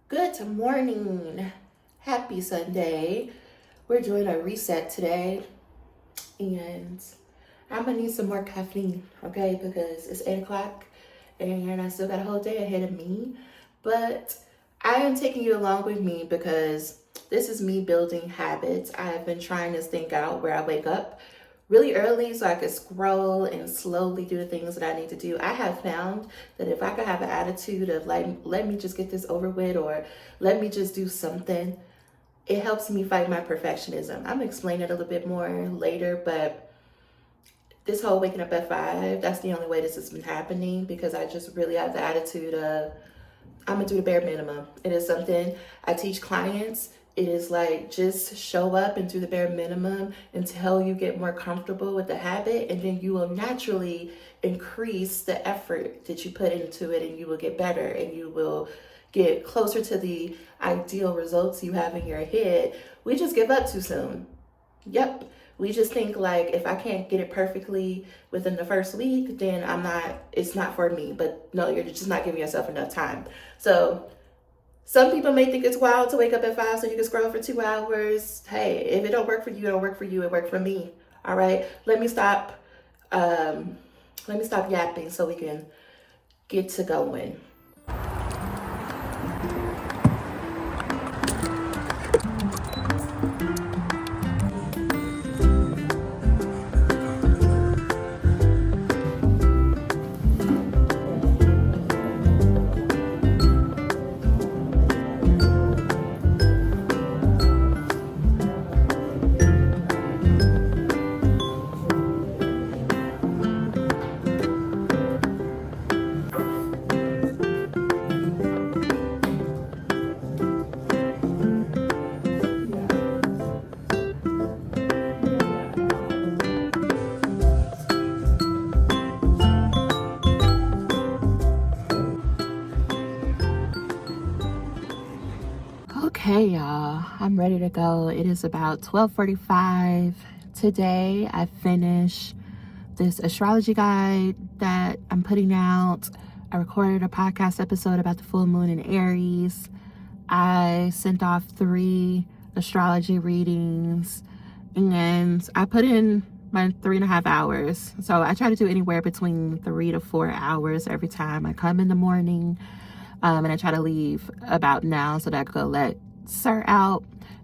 Good morning. Happy Sunday. We're doing a reset today, and I'm gonna need some more caffeine, okay? Because it's 8 o'clock and I still got a whole day ahead of me. But I am taking you along with me because this is me building habits. I've been trying to think out where I wake up really early so I could scroll and slowly do the things that I need to do. I have found that if I could have an attitude of like, let me just get this over with or let me just do something, it helps me fight my perfectionism. I'm gonna explain it a little bit more later, but this whole waking up at 5, that's the only way this has been happening because I just really have the attitude of I'm gonna do the bare minimum. It is something I teach clients. It is like just show up and do the bare minimum until you get more comfortable with the habit, and then you will naturally increase the effort that you put into it, and you will get better and you will get closer to the ideal results you have in your head. We just give up too soon. Yep. We just think like if I can't get it perfectly within the first week, then it's not for me. But no, you're just not giving yourself enough time. So some people may think it's wild to wake up at 5 so you can scroll for 2 hours. Hey, if it don't work for you, it don't work for you. It worked for me. All right. Um, let me stop yapping so we can get to going. Okay, y'all, I'm ready to go. It is about 12:45 today. I finished this astrology guide that I'm putting out. I recorded a podcast episode about the full moon in Aries. I sent off 3 astrology readings and I put in my 3.5 hours. So I try to do anywhere between 3 to 4 hours every time. I come in the morning, and I try to leave about now so that I could go let Sir out,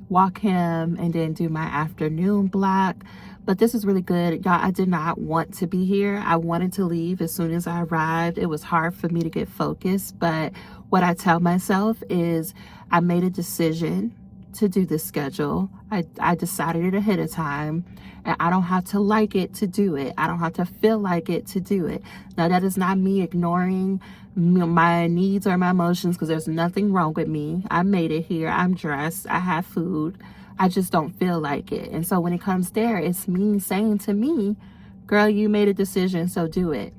walk him, and then do my afternoon block. But this is really good. Y'all, I did not want to be here. I wanted to leave as soon as I arrived. It was hard for me to get focused. But what I tell myself is I made a decision to do this schedule. I decided it ahead of time, and I don't have to like it to do it. I don't have to feel like it to do it. Now, that is not me ignoring my needs or my emotions because there's nothing wrong with me. I made it here. I'm dressed. I have food. I just don't feel like it. And so when it comes there, it's me saying to me, girl, you made a decision, so do it.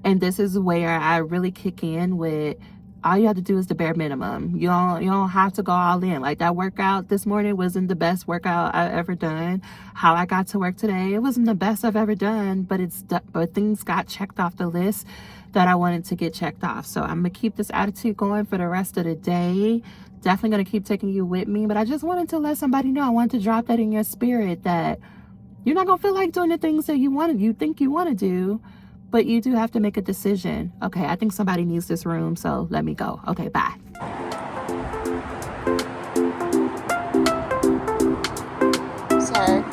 And this is where I really kick in with all you have to do is the bare minimum. You don't have to go all in. Like that workout this morning wasn't the best workout I've ever done. How I got to work today, it wasn't the best I've ever done, but things got checked off the list that I wanted to get checked off. So I'm gonna keep this attitude going for the rest of the day. Definitely gonna keep taking you with me. But I just wanted to let somebody know. I wanted to drop that in your spirit that you're not gonna feel like doing the things that you think you want to do, but you do have to make a decision. Okay, I think somebody needs this room, so let me go. Okay, bye. Sir.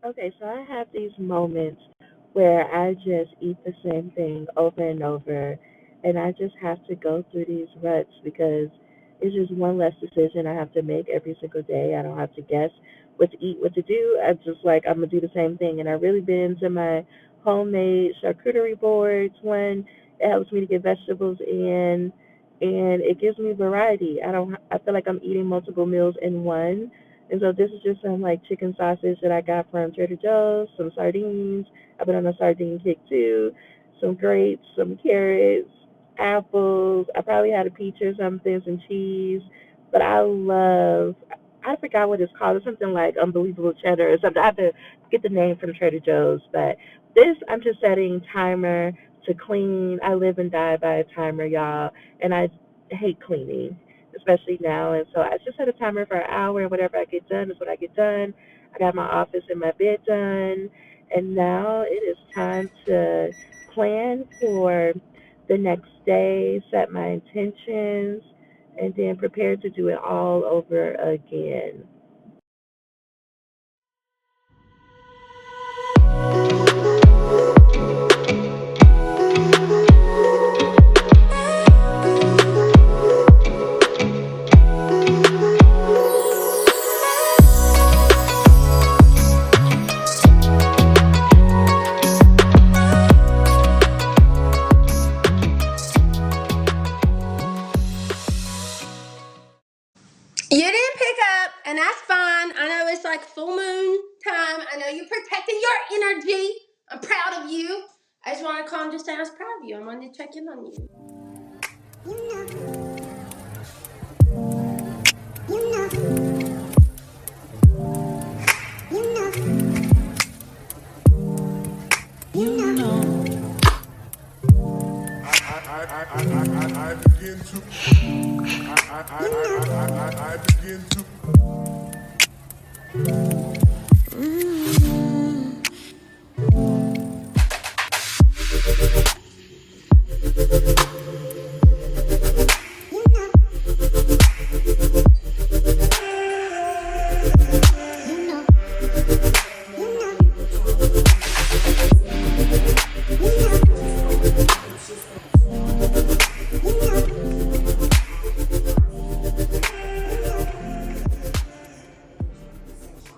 Okay, so I have these moments where I just eat the same thing over and over, and I just have to go through these ruts because it's just one less decision I have to make every single day. I don't have to guess what to eat, what to do. I just like I'm gonna do the same thing, and I really been into my homemade charcuterie boards. One, it helps me to get vegetables in, and it gives me variety. I don't. I feel like I'm eating multiple meals in one. And so this is just some like chicken sausage that I got from Trader Joe's, some sardines. I've been on a sardine kick too. Some grapes, some carrots, apples. I probably had a peach or something, some cheese. But I forgot what it's called. It's something like unbelievable cheddar or something. I have to get the name from Trader Joe's. But this, I'm just setting timer to clean. I live and die by a timer, y'all. And I hate cleaning, especially now. And so I just set a timer for an hour, and whatever I get done is what I get done. I got my office and my bed done. And now it is time to plan for the next day, set my intentions, and then prepare to do it all over again. You didn't pick up, and that's fine. I know it's like full moon time. I know you're protecting your energy. I'm proud of you. I just want to call and just say I was proud of you. I wanted to check in on you. I begin to I begin to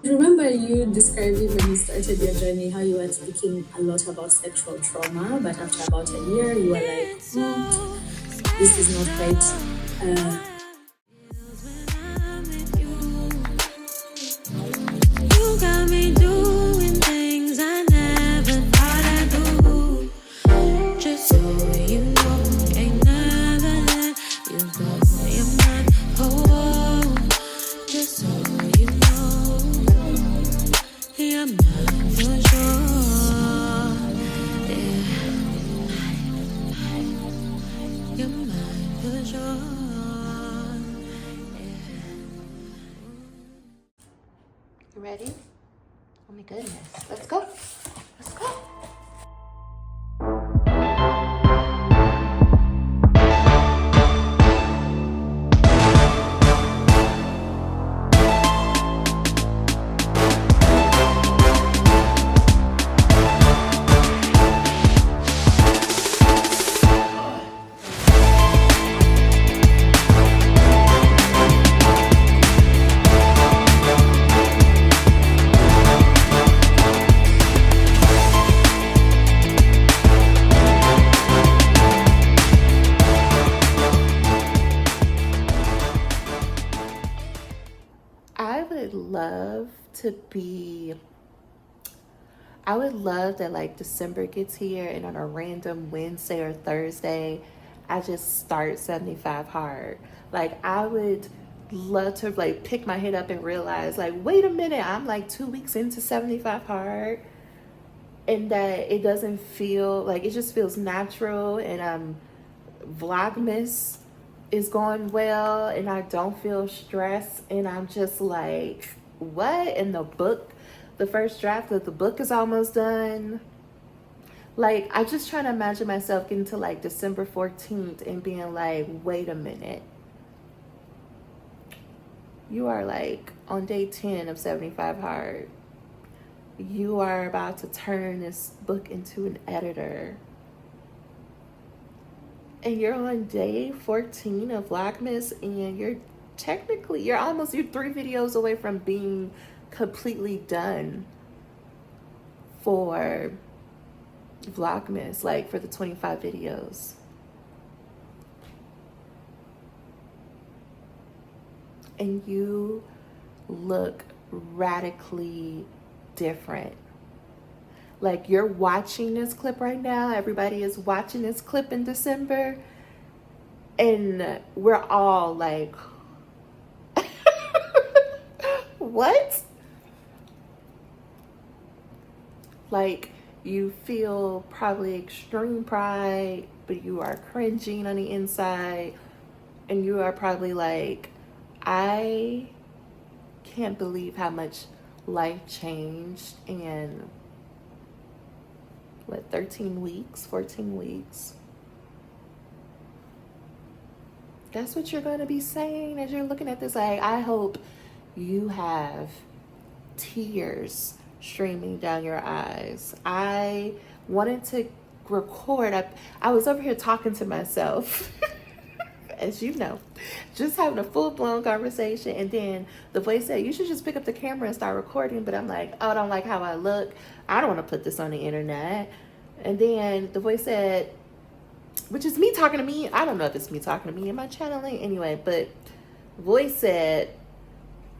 Remember you describing when you started your journey how you were speaking a lot about sexual trauma, but after about a year you were like, this is not quite You got me doing things I never thought I'd do. Just so you know, ain't never let you go. You're my home. Just so you know, you're mine for sure. Yeah, you're mine for sure. You ready? Oh my goodness. Let's go. Let's go. I would love to be, I would love that like December gets here and on a random Wednesday or Thursday, I just start 75 hard. Like I would love to like pick my head up and realize like, wait a minute, I'm like 2 weeks into 75 hard. And that it doesn't feel like, it just feels natural, and Vlogmas is going well, and I don't feel stressed, and I'm just like, what? And the first draft of the book is almost done. Like, I just trying to imagine myself getting to like December 14th and being like, wait a minute, you are like on day 10 of 75 hard. You are about to turn this book into an editor, and you're on day 14 of Vlogmas, and you're almost, you're 3 videos away from being completely done for Vlogmas, like for the 25 videos. And you look radically different. Like, you're watching this clip right now. Everybody is watching this clip in December. And we're all like, what? Like, you feel probably extreme pride, but you are cringing on the inside. And you are probably like, I can't believe how much life changed in, what, 13 weeks, 14 weeks. That's what you're going to be saying as you're looking at this. Like, I hope you have tears streaming down your eyes. I wanted to record. I was over here talking to myself, as you know, just having a full-blown conversation. And then the voice said, you should just pick up the camera and start recording. But I'm like, oh, I don't like how I look. I don't want to put this on the internet. And then the voice said, which is me talking to me. I don't know if it's me talking to me in my channeling anyway, but voice said,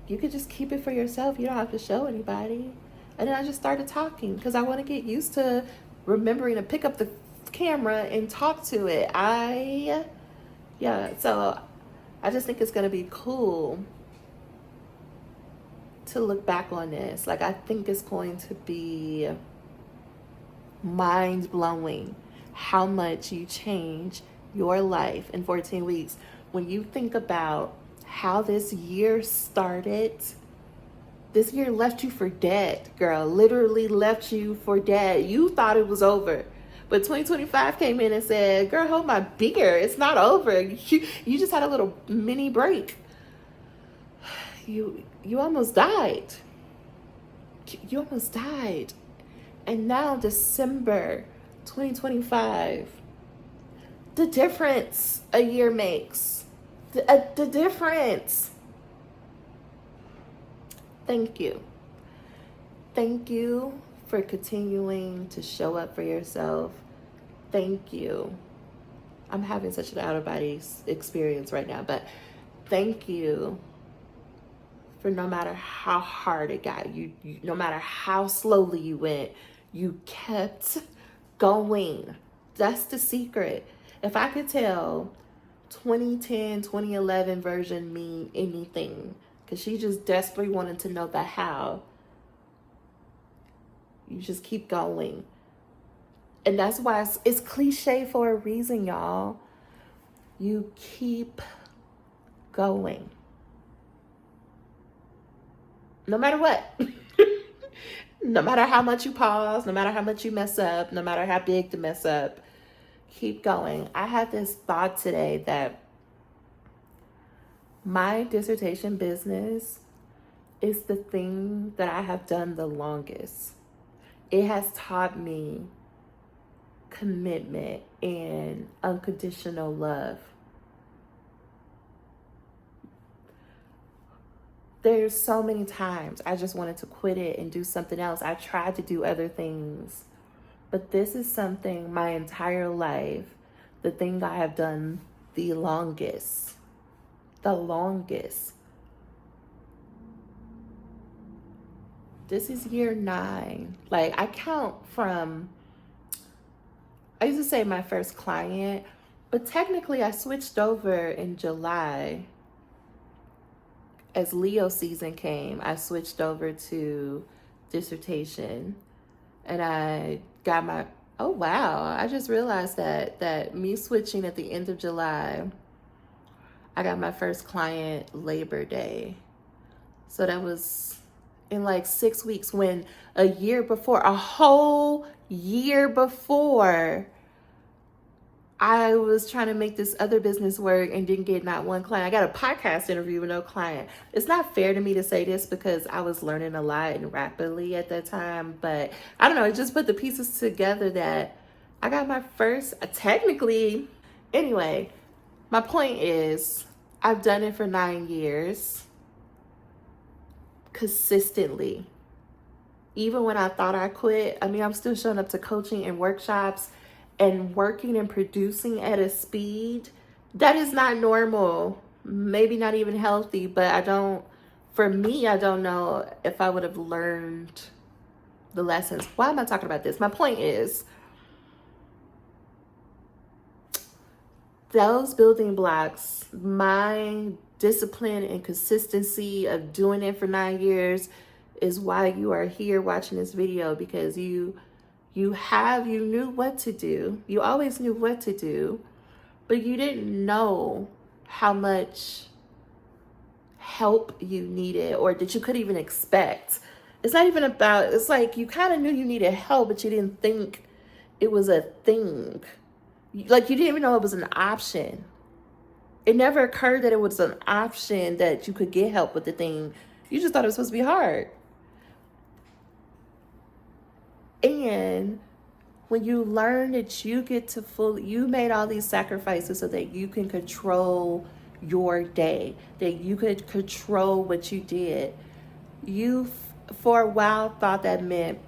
you could just keep it for yourself. You don't have to show anybody. And then I just started talking because I want to get used to remembering to pick up the camera and talk to it. So I just think it's going to be cool to look back on this. Like, I think it's going to be mind-blowing how much you change your life in 14 weeks. When you think about how this year started, this year left you for dead, girl. Literally left you for dead. You thought it was over. But 2025 came in and said, girl, hold my beer. It's not over. You just had a little mini break. You almost died. You almost died. And now December 2025, the difference a year makes. The difference. Thank you. Thank you for continuing to show up for yourself. Thank you. I'm having such an out-of-body experience right now, but thank you for no matter how hard it got, you no matter how slowly you went, you kept going. That's the secret. If I could tell 2010, 2011 version me anything, because she just desperately wanted to know the how, you just keep going. And that's why it's cliche for a reason, y'all. You keep going. No matter what. No matter how much you pause, no matter how much you mess up, no matter how big the mess up, keep going. I had this thought today that my dissertation business is the thing that I have done the longest. It has taught me commitment and unconditional love. There's so many times I just wanted to quit it and do something else. I tried to do other things, but this is something my entire life, the thing I have done the longest. This is year 9. Like, I count from, I used to say my first client, but technically I switched over in July. As Leo season came, I switched over to dissertation, and I got my, oh wow, I just realized that me switching at the end of July, I got my first client Labor Day. So that was in like 6 weeks, when a whole year before, I was trying to make this other business work and didn't get not one client. I got a podcast interview with no client. It's not fair to me to say this because I was learning a lot and rapidly at that time, but I don't know, it just put the pieces together that I got my first, technically, anyway, my point is I've done it for 9 years consistently. Even when I thought I quit, I mean, I'm still showing up to coaching and workshops and working and producing at a speed that is not normal, maybe not even healthy, but I don't For me, I don't know if I would have learned the lessons. Why am I talking about this? My point is, those building blocks, my discipline and consistency of doing it for 9 years, is why you are here watching this video, because you knew what to do. You always knew what to do, but you didn't know how much help you needed, or that you could even expect. It's not even about, it's like you kind of knew you needed help, but you didn't think it was a thing. Like, you didn't even know it was an option. It never occurred that it was an option that you could get help with the thing. You just thought it was supposed to be hard. And when you learn that you get to you made all these sacrifices so that you can control your day, that you could control what you did. You, for a while, thought that meant,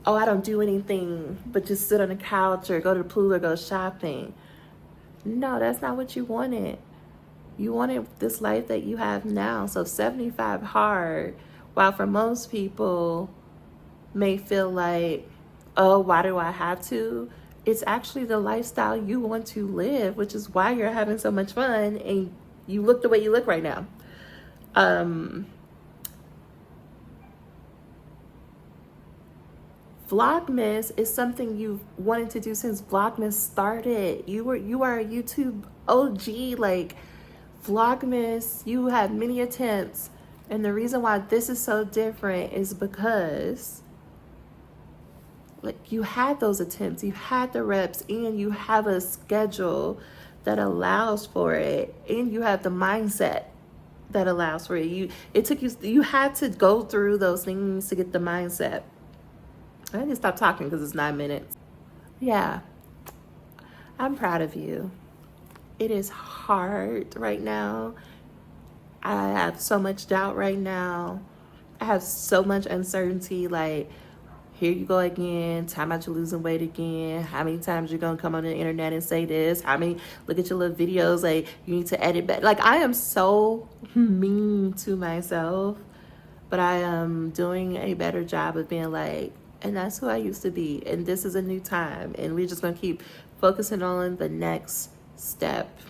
oh, I don't do anything but just sit on the couch or go to the pool or go shopping. No, that's not what you wanted. You wanted this life that you have now. So 75 hard, while for most people may feel like, oh, why do I have to? It's actually the lifestyle you want to live, which is why you're having so much fun and you look the way you look right now. Vlogmas is something you've wanted to do since Vlogmas started. You are a YouTube OG. Like, Vlogmas, you had many attempts, and the reason why this is so different is because, like, you had those attempts, you had the reps, and you have a schedule that allows for it, and you have the mindset that allows for it. You had to go through those things to get the mindset. I need to stop talking because it's 9 minutes. Yeah, I'm proud of you. It is hard right now. I have so much doubt right now. I have so much uncertainty. Like, here you go again, talking about you losing weight again. How many times you're gonna come on the internet and say this? How many, look at your little videos, like, you need to edit back. Like, I am so mean to myself, but I am doing a better job of being like, and that's who I used to be, and this is a new time, and we're just gonna keep focusing on the next step.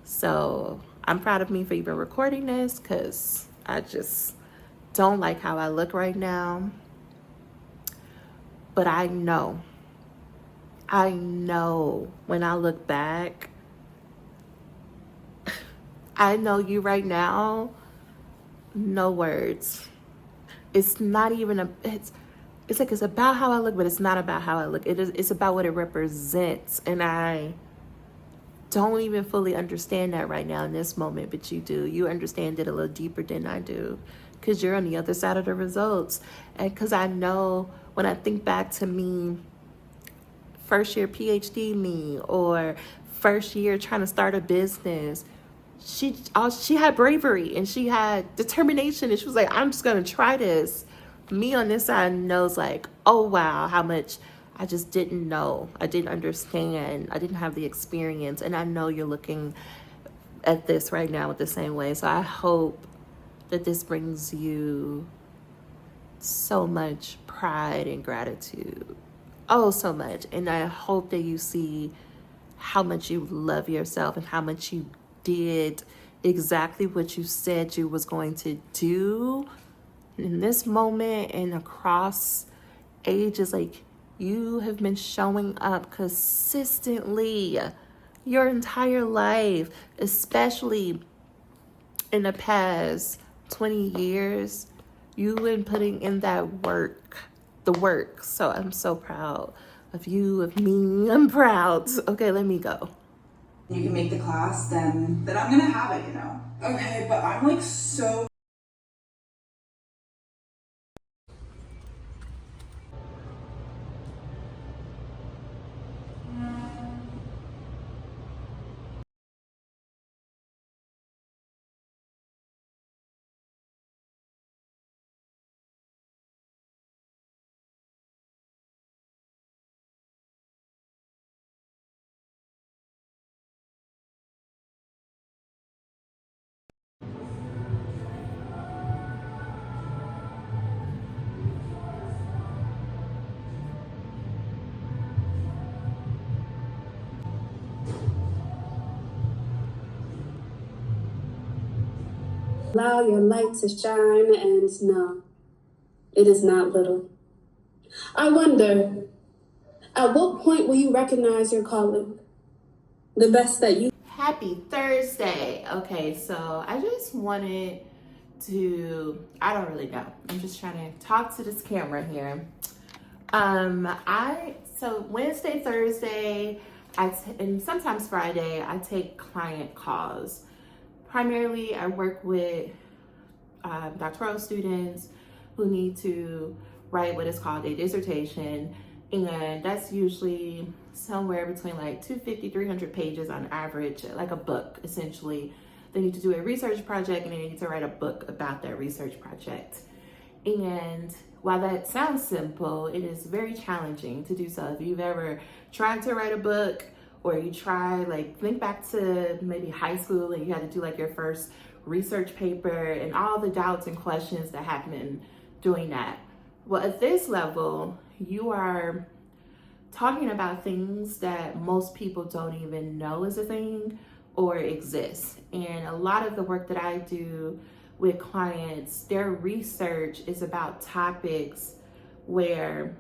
So I'm proud of me for even recording this, because I just don't like how I look right now. But I know when I look back, I know you right now, no words. It's not even it's like, it's about how I look, but it's not about how I look. It's about what it represents. And I don't even fully understand that right now in this moment, but you do. You understand it a little deeper than I do, because you're on the other side of the results. And because I know, when I think back to me, first year PhD me, or first year trying to start a business, she had bravery and she had determination, and she was like, I'm just gonna try this. Me on this side knows, like, oh wow, how much I just didn't know. I didn't understand. I didn't have the experience. And I know you're looking at this right now with the same way. So I hope that this brings you so much pride and gratitude. Oh, so much. And I hope that you see how much you love yourself and how much you did exactly what you said you was going to do in this moment and across ages. Like, you have been showing up consistently your entire life, especially in the past 20 years. You've been putting in that work, the work. So I'm so proud of you, of me. I'm proud. Okay, let me go. You can make the class, then I'm gonna have it, you know. Okay, but I'm like so Allow your light to shine, and no, it is not little. I wonder, at what point will you recognize your calling? The best that you. Happy Thursday. Okay, so I just wanted to, I don't really know. I'm just trying to talk to this camera here. So Wednesday, Thursday, and sometimes Friday, I take client calls. Primarily, I work with doctoral students who need to write what is called a dissertation, and that's usually somewhere between like 250, 300 pages on average, like a book, essentially. They need to do a research project and they need to write a book about that research project. And while that sounds simple, it is very challenging to do so. If you've ever tried to write a book, or you try, like, think back to maybe high school and you had to do like your first research paper and all the doubts and questions that happen in doing that. Well, at this level, you are talking about things that most people don't even know is a thing or exist. And a lot of the work that I do with clients, their research is about topics where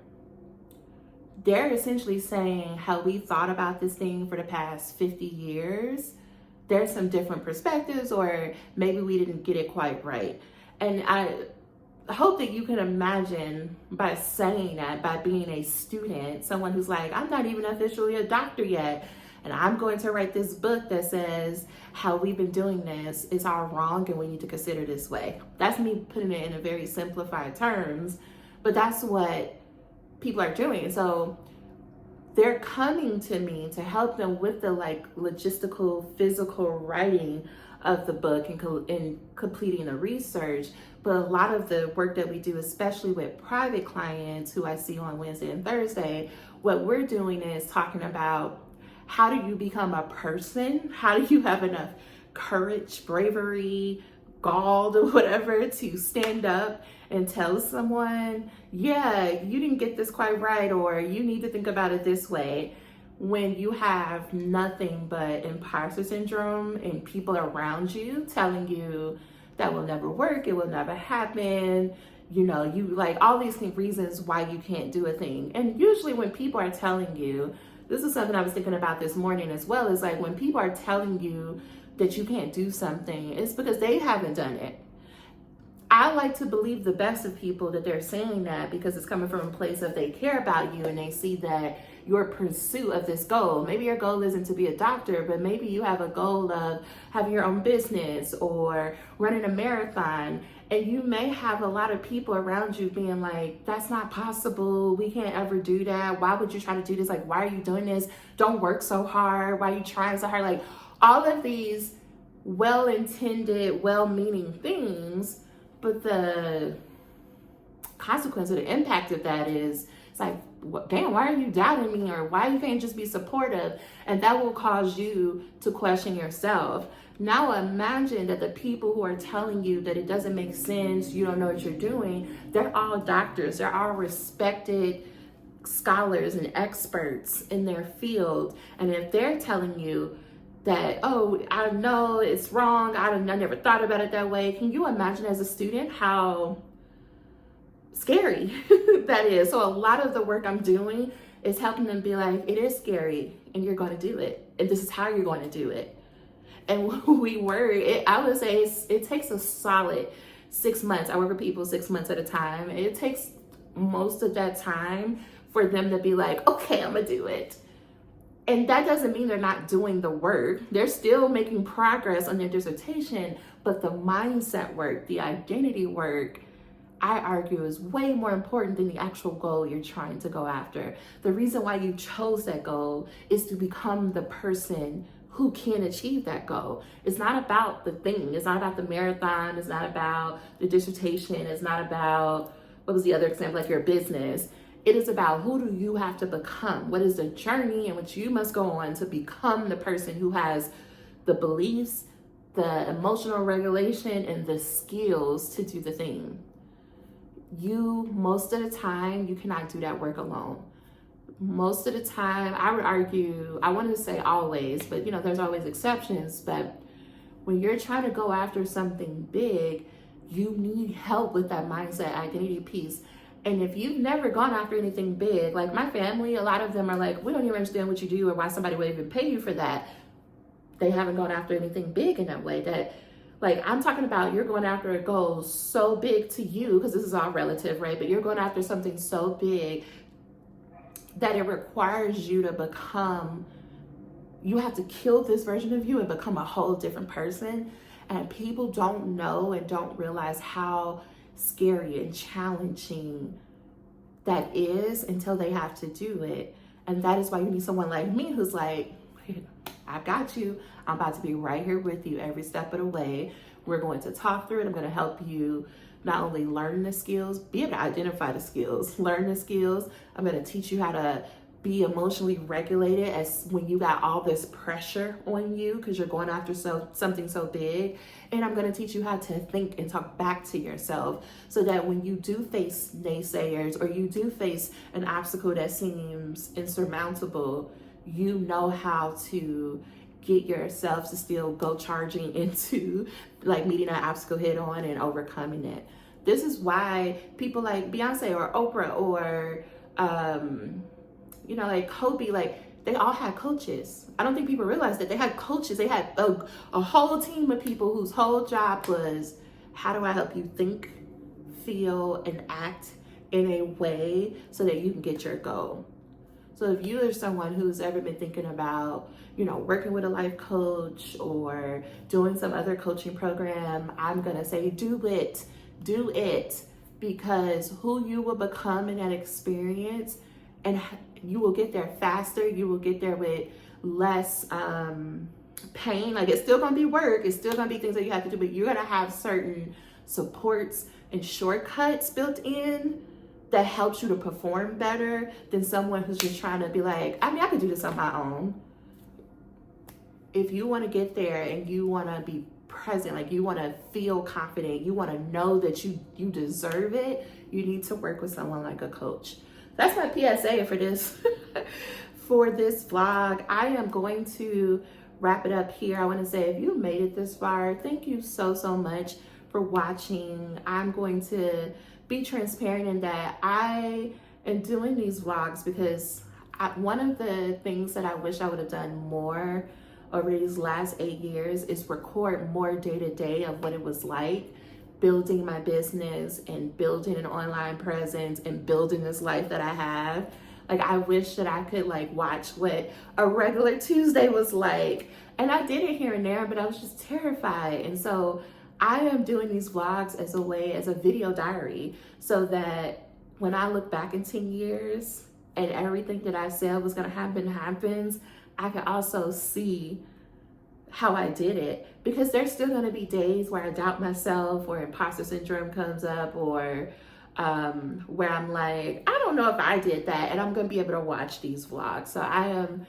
they're essentially saying how we thought about this thing for the past 50 years. There's some different perspectives, or maybe we didn't get it quite right. And I hope that you can imagine, by saying that, by being a student, someone who's like, I'm not even officially a doctor yet, and I'm going to write this book that says how we've been doing this is all wrong and we need to consider this way. That's me putting it in a very simplified terms, but that's what people are doing. So they're coming to me to help them with the like logistical, physical writing of the book and completing the research. But a lot of the work that we do, especially with private clients who I see on Wednesday and Thursday, what we're doing is talking about how do you become a person? How do you have enough courage, bravery, gall, or whatever to stand up and tell someone, yeah, you didn't get this quite right, or you need to think about it this way, when you have nothing but imposter syndrome and people around you telling you that will never work, it will never happen, you know, you like all these reasons why you can't do a thing. And usually when people are telling you, this is something I was thinking about this morning as well, is like when people are telling you that you can't do something, it's because they haven't done it. I like to believe the best of people that they're saying that because it's coming from a place of they care about you and they see that your pursuit of this goal, maybe your goal isn't to be a doctor, but maybe you have a goal of having your own business or running a marathon. And you may have a lot of people around you being like, that's not possible. We can't ever do that. Why would you try to do this? Like, why are you doing this? Don't work so hard. Why are you trying so hard? Like all of these well-intended, well-meaning things, but the consequence or the impact of that is, it's like, damn, why are you doubting me? Or why you can't just be supportive? And that will cause you to question yourself. Now imagine that the people who are telling you that it doesn't make sense, you don't know what you're doing, they're all doctors, they're all respected scholars and experts in their field. And if they're telling you that, oh, I know it's wrong, I never thought about it that way, can you imagine as a student how scary that is? So a lot of the work I'm doing is helping them be like, it is scary and you're going to do it, and this is how you're going to do it. And we work, I would say it takes a solid 6 months. I work with people 6 months at a time. It takes most of that time for them to be like, okay, I'm gonna do it. And that doesn't mean they're not doing the work. They're still making progress on their dissertation, but the mindset work, the identity work, I argue is way more important than the actual goal you're trying to go after. The reason why you chose that goal is to become the person who can achieve that goal. It's not about the thing. It's not about the marathon. It's not about the dissertation. It's not about, what was the other example, like your business. It is about who do you have to become? What is the journey in which you must go on to become the person who has the beliefs, the emotional regulation, and the skills to do the thing. You, most of the time, you cannot do that work alone. Most of the time, I would argue, I want to say always, but you know, there's always exceptions, but when you're trying to go after something big, you need help with that mindset identity piece. And if you've never gone after anything big, like my family, a lot of them are like, we don't even understand what you do or why somebody would even pay you for that. They haven't gone after anything big in that way. That, like, I'm talking about, you're going after a goal so big to you, because this is all relative, right? But you're going after something so big that it requires you to become, you have to kill this version of you and become a whole different person. And people don't know and don't realize how scary and challenging that is until they have to do it. And that is why you need someone like me who's like, I got you. I'm about to be right here with you every step of the way. We're going to talk through it. I'm going to help you not only learn the skills, be able to identify the skills, learn the skills. I'm going to teach you how to be emotionally regulated as when you got all this pressure on you because you're going after something so big. And I'm going to teach you how to think and talk back to yourself so that when you do face naysayers or you do face an obstacle that seems insurmountable, you know how to get yourself to still go charging into like meeting that obstacle head on and overcoming it. This is why people like Beyonce or Oprah or you know, like Kobe, like they all had coaches. I don't think people realize that they had coaches. They had a whole team of people whose whole job was, how do I help you think, feel, and act in a way so that you can get your goal? So if you are someone who's ever been thinking about, you know, working with a life coach or doing some other coaching program, I'm gonna say do it, because who you will become in that experience, and you will get there faster, you will get there with less pain. Like, it's still gonna be work, it's still gonna be things that you have to do, but you're gonna have certain supports and shortcuts built in that helps you to perform better than someone who's just trying to be like, I mean, I could do this on my own. If you want to get there and you want to be present, like you want to feel confident, you want to know that you deserve it, you need to work with someone like a coach. That's my PSA for this for this vlog. I am going to wrap it up here. I want to say, if you made it this far, thank you so much for watching. I'm going to be transparent in that I am doing these vlogs because one of the things that I wish I would have done more over these last 8 years is record more day-to-day of what it was like building my business and building an online presence and building this life that I have. Like, I wish that I could like watch what a regular Tuesday was like. And I did it here and there, but I was just terrified. And so I am doing these vlogs as a way, as a video diary, so that when I look back in 10 years and everything that I said was gonna happen happens, I can also see how I did it. Because there's still gonna be days where I doubt myself or imposter syndrome comes up, or where I'm like, I don't know if I did that, and I'm gonna be able to watch these vlogs. So I am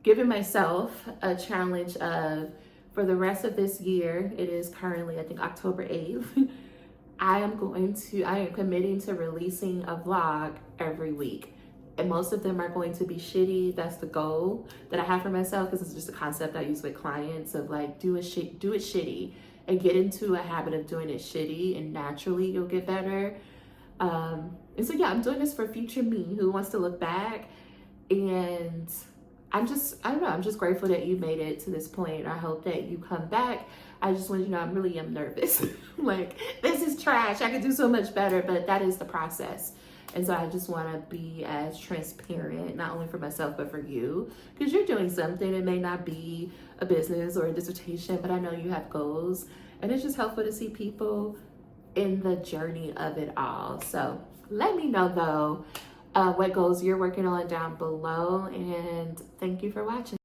giving myself a challenge of, for the rest of this year, it is currently, I think, October 8th, I am committing to releasing a vlog every week. And most of them are going to be shitty. That's the goal that I have for myself, because it's just a concept I use with clients of like, do it shitty, and get into a habit of doing it shitty, and naturally you'll get better. And so yeah, I'm doing this for future me who wants to look back, and I don't know, I'm just grateful that you made it to this point. I hope that you come back. I just want you to know I really am nervous. Like, this is trash. I could do so much better, but that is the process. And so I just want to be as transparent, not only for myself, but for you, because you're doing something. It may not be a business or a dissertation, but I know you have goals, and it's just helpful to see people in the journey of it all. So let me know though, what goals you're working on down below, and thank you for watching.